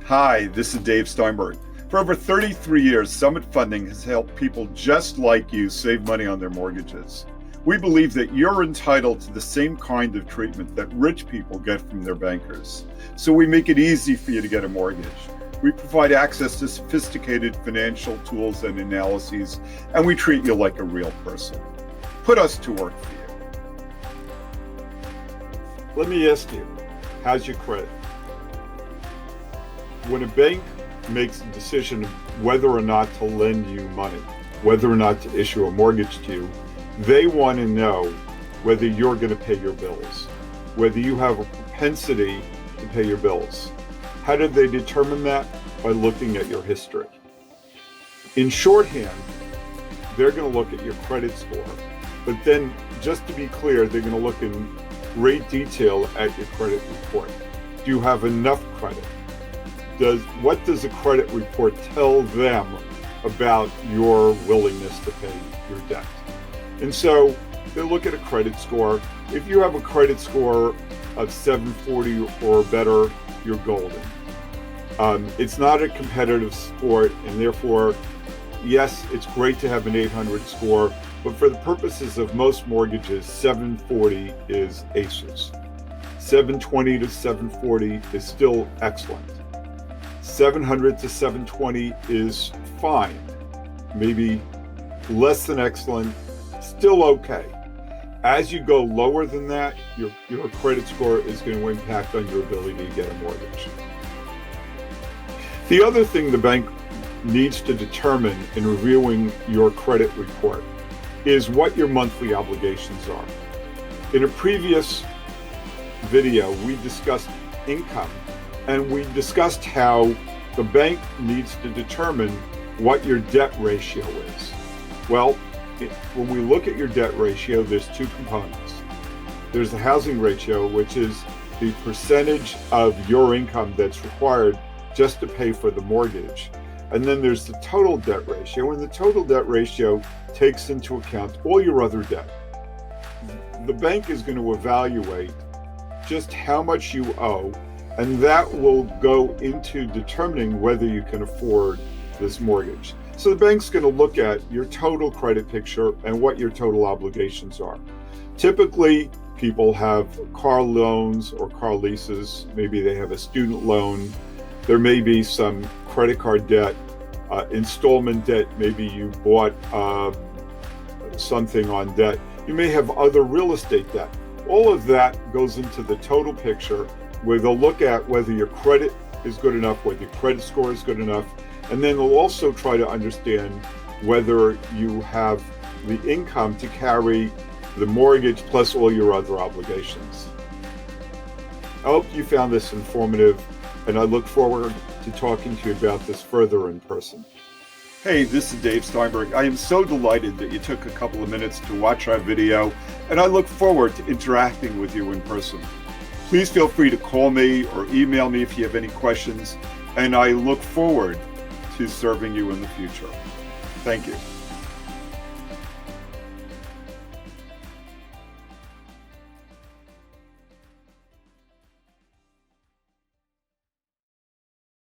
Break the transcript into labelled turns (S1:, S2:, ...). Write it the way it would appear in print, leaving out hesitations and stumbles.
S1: Hi, this is Dave Steinberg. For over 33 years, Summit Funding has helped people just like you save money on their mortgages. We believe that you're entitled to the same kind of treatment that rich people get from their bankers. So we make it easy for you to get a mortgage. We provide access to sophisticated financial tools and analyses, and we treat you like a real person. Put us to work for you.
S2: Let me ask you, how's your credit? When a bank makes a decision of whether or not to lend you money, whether or not to issue a mortgage to you, they want to know whether you're going to pay your bills, whether you have a propensity to pay your bills. How do they determine that? By looking at your history. In shorthand, they're going to look at your credit score, but then just to be clear, they're going to look in great detail at your credit report. Do you have enough credit? What does a credit report tell them about your willingness to pay your debt? And so they look at a credit score. If you have a credit score of 740 or better, you're golden. It's not a competitive sport, and therefore, yes, it's great to have an 800 score, but for the purposes of most mortgages, 740 is aces. 720 to 740 is still excellent. 700 to 720 is fine, maybe less than excellent, still okay. As you go lower than that, your credit score is going to impact on your ability to get a mortgage. The other thing the bank needs to determine in reviewing your credit report is what your monthly obligations are. In a previous video, we discussed income, and we discussed how the bank needs to determine what your debt ratio is. Well, when we look at your debt ratio, there's two components. There's the housing ratio, which is the percentage of your income that's required just to pay for the mortgage. And then there's the total debt ratio, and the total debt ratio takes into account all your other debt. The bank is going to evaluate just how much you owe, and that will go into determining whether you can afford this mortgage. So the bank's going to look at your total credit picture and what your total obligations are. Typically, people have car loans or car leases. Maybe they have a student loan. There may be some credit card debt, installment debt. Maybe you bought something on debt. You may have other real estate debt. All of that goes into the total picture, where they'll look at whether your credit is good enough, whether your credit score is good enough, and then they'll also try to understand whether you have the income to carry the mortgage plus all your other obligations. I hope you found this informative, and I look forward to talking to you about this further in person.
S1: Hey, this is Dave Steinberg. I am so delighted that you took a couple of minutes to watch our video, and I look forward to interacting with you in person. Please feel free to call me or email me if you have any questions, and I look forward to serving you in the future. Thank you.